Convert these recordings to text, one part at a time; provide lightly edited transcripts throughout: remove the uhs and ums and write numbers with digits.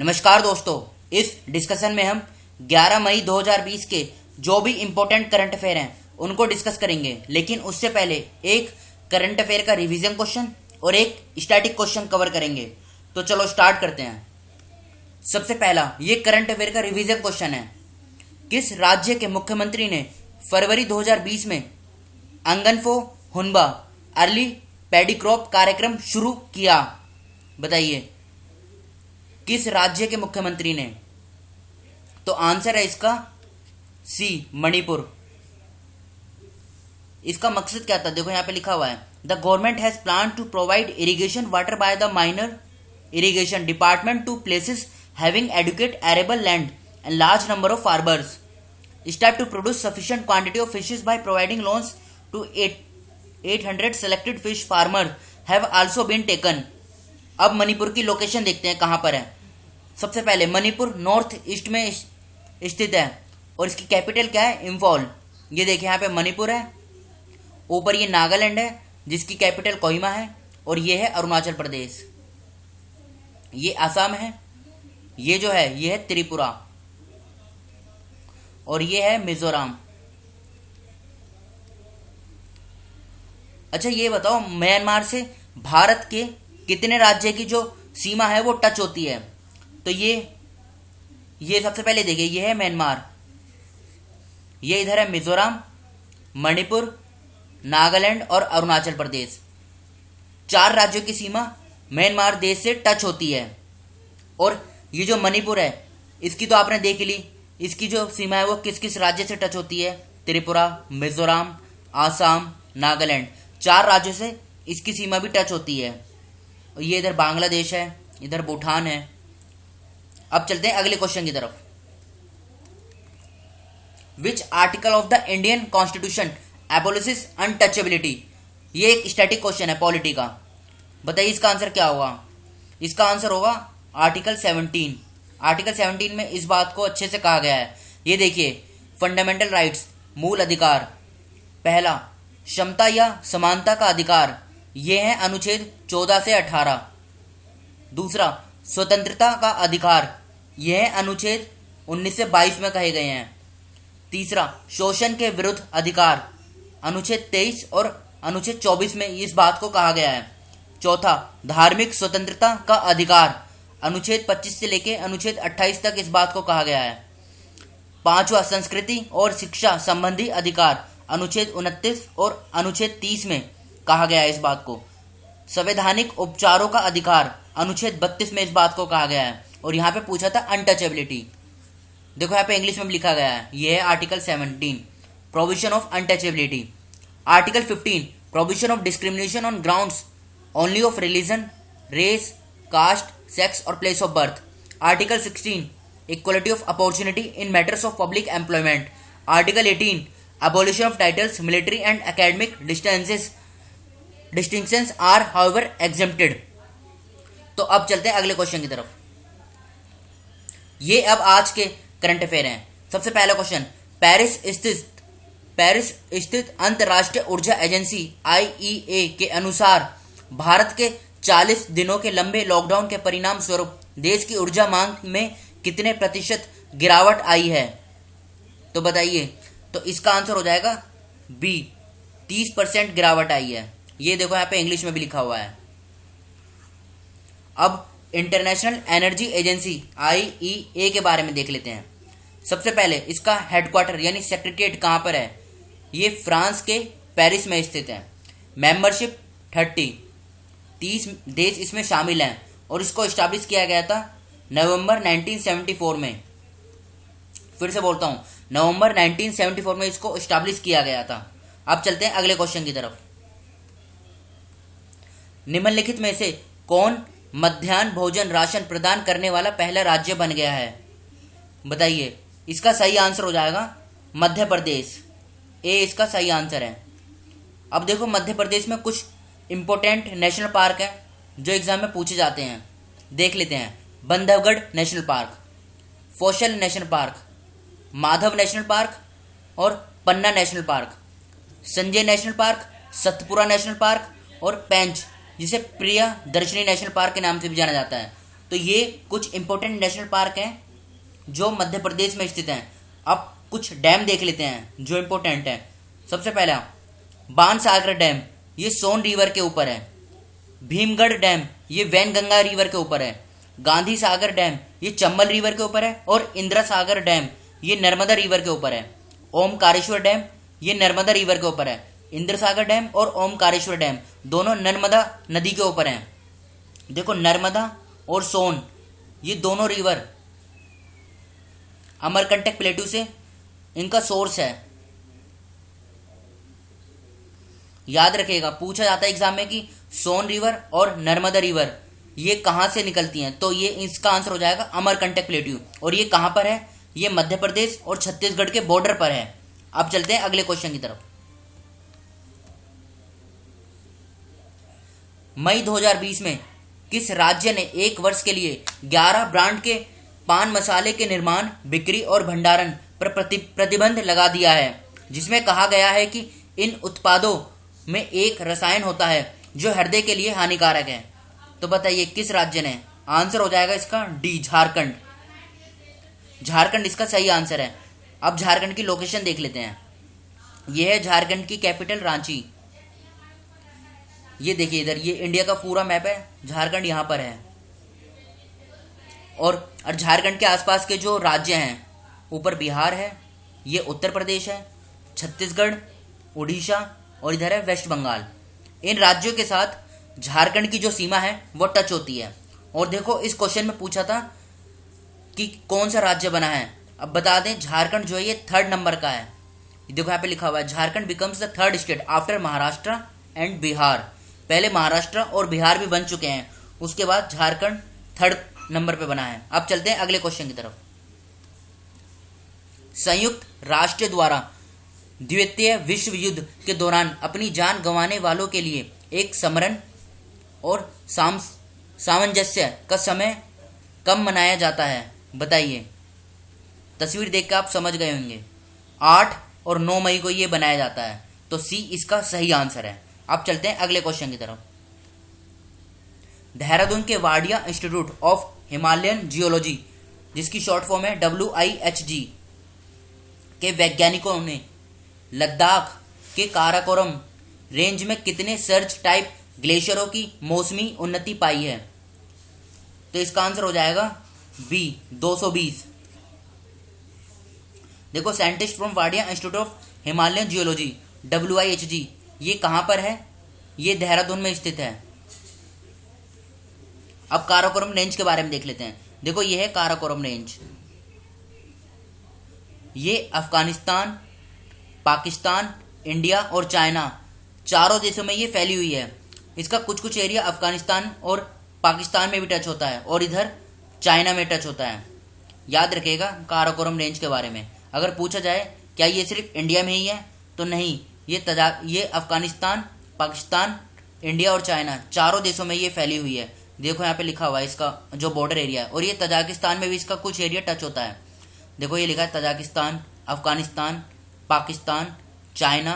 नमस्कार दोस्तों, इस डिस्कशन में हम 11 मई 2020 के जो भी इम्पोर्टेंट करंट अफेयर हैं उनको डिस्कस करेंगे। लेकिन उससे पहले एक करंट अफेयर का रिवीजन क्वेश्चन और एक स्टैटिक क्वेश्चन कवर करेंगे। तो चलो स्टार्ट करते हैं। सबसे पहला ये करंट अफेयर का रिवीजन क्वेश्चन है। किस राज्य के मुख्यमंत्री ने फरवरी 2020 में अंगनफो हुनबा अर्ली पैडी क्रॉप कार्यक्रम शुरू किया? बताइए किस राज्य के मुख्यमंत्री ने? तो आंसर है इसका सी, मणिपुर। इसका मकसद क्या था? देखो यहाँ पे लिखा हुआ है, the government has plan to provide irrigation water by the minor irrigation department to places having adequate arable land and large number of farmers start to produce sufficient quantity of fishes by providing loans to 800 selected fish farmer have also been taken. अब मणिपुर की location देखते हैं कहां पर है। सबसे पहले Manipur north east में स्थित है और इसकी कैपिटल क्या है? इम्फॉल। ये देखिए यहाँ पे मणिपुर है, ऊपर ये नागालैंड है जिसकी कैपिटल कोहिमा है, और ये है अरुणाचल प्रदेश, ये असम है, ये जो है ये है त्रिपुरा, और ये है मिजोरम। अच्छा ये बताओ, म्यांमार से भारत के कितने राज्य की जो सीमा है वो टच होती है? तो ये सबसे पहले देखिए, ये है म्यांमार, ये इधर है मिजोरम, मणिपुर, नागालैंड और अरुणाचल प्रदेश। 4 राज्यों की सीमा म्यांमार देश से टच होती है। और ये जो मणिपुर है इसकी तो आपने देख ली, इसकी जो सीमा है वो किस किस राज्य से टच होती है? त्रिपुरा, मिजोरम, आसाम, नागालैंड, 4 राज्यों से इसकी सीमा भी टच होती है। और ये इधर बांग्लादेश है, इधर भूटान है। अब चलते हैं अगले क्वेश्चन की तरफ। Which article of the Indian constitution abolishes untouchability? ये एक स्टैटिक क्वेश्चन है पॉलिटी का। बताइए इसका आंसर क्या होगा? इसका आंसर होगा आर्टिकल 17। आर्टिकल 17 में इस बात को अच्छे से कहा गया है। ये देखिए, फंडामेंटल राइट्स, मूल अधिकार, पहला क्षमता या समानता का अधिकार, ये है अनुच्छेद 14 से 18। दूसरा स्वतंत्रता का अधिकार, यह है अनुच्छेद 19 से 22 में कहे गए हैं। तीसरा शोषण के विरुद्ध अधिकार, अनुच्छेद 23 और अनुच्छेद 24 में इस बात को कहा गया है। चौथा धार्मिक स्वतंत्रता का अधिकार, अनुच्छेद 25 से लेकर अनुच्छेद 28 तक इस बात को कहा गया है। पांचवा संस्कृति और शिक्षा संबंधी अधिकार, अनुच्छेद 29 और अनुच्छेद 30 में कहा गया है इस बात को। संवैधानिक उपचारों का अधिकार, अनुच्छेद 32 में इस बात को कहा गया है। और यहाँ पे पूछा था अनटचेबिलिटी, देखो यहाँ पे इंग्लिश में भी लिखा गया है, ये है article 17 provision of untouchability. Article 15 provision of discrimination on grounds only of religion, race, caste, sex और place of birth. Article 16 equality of opportunity in matters of public employment. Article 18 abolition of titles, military and academic distinctions are however exempted। तो अब चलते हैं अगले question की तरफ। ये अब आज के करंट अफेयर हैं। सबसे पहला क्वेश्चन, पेरिस स्थित अंतर्राष्ट्रीय ऊर्जा एजेंसी IEA के अनुसार भारत के 40 दिनों के लंबे लॉकडाउन के परिणाम स्वरूप देश की ऊर्जा मांग में कितने प्रतिशत गिरावट आई है? तो बताइए। तो इसका आंसर हो जाएगा बी, 30% गिरावट आई है। ये देखो यहाँ पे इंग्लिश में भी लिखा हुआ है। अब इंटरनेशनल एनर्जी एजेंसी IEA के बारे में देख लेते हैं। सबसे पहले इसका हेडक्वार्टर यानी सेक्रेटरीट कहाँ पर है? ये फ्रांस के पेरिस में स्थित है। मेंबरशिप 30 देश इसमें शामिल हैं और इसको इस्टेब्लिश किया गया था नवंबर 1974 में। फिर से बोलता हूँ, नवंबर 1974 में इसको इस्टेब्लिश किया गया था। अब चलते हैं अगले क्वेश्चन की तरफ। निम्नलिखित में से कौन मध्याह्न भोजन राशन प्रदान करने वाला पहला राज्य बन गया है? बताइए। इसका सही आंसर हो जाएगा मध्य प्रदेश, ए इसका सही आंसर है। अब देखो मध्य प्रदेश में कुछ इंपॉर्टेंट नेशनल पार्क हैं जो एग्जाम में पूछे जाते हैं, देख लेते हैं। Bandhavgarh national park, fossil national park, Madhav national park और Panna national park, Sanjay national park, Satpura national park और पेंच, जिसे प्रिया दर्शनी नेशनल पार्क के नाम से भी जाना जाता है। तो ये कुछ इंपॉर्टेंट नेशनल पार्क हैं जो मध्य प्रदेश में स्थित हैं। अब कुछ डैम देख लेते हैं जो इंपॉर्टेंट है। सबसे पहला बाणसागर डैम, ये सोन रिवर के ऊपर है। भीमगढ़ डैम, ये वैनगंगा रिवर के ऊपर है। गांधी सागर डैम, ये चंबल रिवर के ऊपर है। और इंदिरा सागर डैम, ये नर्मदा रिवर के ऊपर है। ओमकारेश्वर डैम, ये नर्मदा रिवर के ऊपर है। इंदिरा सागर डैम और ओमकारेश्वर डैम दोनों नर्मदा नदी के ऊपर हैं। देखो नर्मदा और सोन, ये दोनों रिवर अमरकंटक प्लेटू से इनका सोर्स है। याद रखिएगा, पूछा जाता है एग्जाम में कि सोन रिवर और नर्मदा रिवर ये कहाँ से निकलती हैं, तो ये इसका आंसर हो जाएगा अमरकंटक प्लेट्यू। और ये कहाँ पर है? ये मध्य प्रदेश और छत्तीसगढ़ के बॉर्डर पर है। अब चलते हैं अगले क्वेश्चन की तरफ। मई 2020 में किस राज्य ने एक वर्ष के लिए 11 ब्रांड के पान मसाले के निर्माण, बिक्री और भंडारण पर प्रतिबंध लगा दिया है, जिसमें कहा गया है कि इन उत्पादों में एक रसायन होता है जो हृदय के लिए हानिकारक है? तो बताइए किस राज्य ने? आंसर हो जाएगा इसका डी, झारखंड। झारखंड इसका सही आंसर है। अब झारखंड की लोकेशन देख लेते हैं। यह है झारखंड की कैपिटल रांची। ये देखिए इधर, ये इंडिया का पूरा मैप है, झारखंड यहाँ पर है। और झारखंड के आसपास के जो राज्य हैं, ऊपर बिहार है, ये उत्तर प्रदेश है, छत्तीसगढ़, उड़ीसा और इधर है वेस्ट बंगाल। इन राज्यों के साथ झारखंड की जो सीमा है वो टच होती है। और देखो इस क्वेश्चन में पूछा था कि कौन सा राज्य बना है। अब बता दें, झारखंड जो है ये 3rd नंबर का है। देखो यहाँ पे लिखा हुआ है Jharkhand becomes the 3rd state after Maharashtra and Bihar. पहले महाराष्ट्र और बिहार भी बन चुके हैं, उसके बाद झारखंड 3rd नंबर पे बना है। अब चलते हैं अगले क्वेश्चन की तरफ। संयुक्त राष्ट्र द्वारा द्वितीय विश्व युद्ध के दौरान अपनी जान गंवाने वालों के लिए एक स्मरण और सामंजस्य का समय कब मनाया जाता है? बताइए। तस्वीर देख के आप समझ गए होंगे। 8 और 9 मई को ये बनाया जाता है, तो सी इसका सही आंसर है। अब चलते हैं अगले क्वेश्चन की तरफ। देहरादून के Wadia institute of Himalayan geology, जिसकी शॉर्ट फॉर्म है WIHG, के वैज्ञानिकों ने लद्दाख के काराकोरम रेंज में कितने सर्च टाइप ग्लेशियरों की मौसमी उन्नति पाई है? तो इसका आंसर हो जाएगा बी, 220। देखो scientist from Wadia institute of Himalayan geology WIHG, ये कहाँ पर है? ये देहरादून में स्थित है। अब काराकोरम रेंज के बारे में देख लेते हैं। देखो ये है काराकोरम रेंज। ये अफगानिस्तान, पाकिस्तान, इंडिया और चाइना, चारों देशों में ये फैली हुई है। इसका कुछ कुछ एरिया अफगानिस्तान और पाकिस्तान में भी टच होता है और इधर चाइना में टच होता है। याद रखिएगा काराकोरम रेंज के बारे में। अगर पूछा जाए क्या ये सिर्फ इंडिया में ही है, तो नहीं, ये अफगानिस्तान, पाकिस्तान, इंडिया और चाइना, चारों देशों में ये फैली हुई है। देखो यहाँ पे लिखा हुआ है इसका जो बॉर्डर एरिया है। और ये तजाकिस्तान में भी इसका कुछ एरिया टच होता है। देखो ये लिखा है Tajikistan, Afghanistan, Pakistan, China,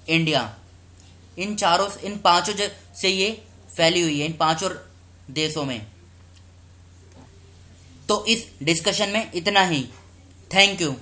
India, इन 5 से ये फैली हुई है, इन 5 देशों में। तो इस डिस्कशन में इतना ही। Thank you.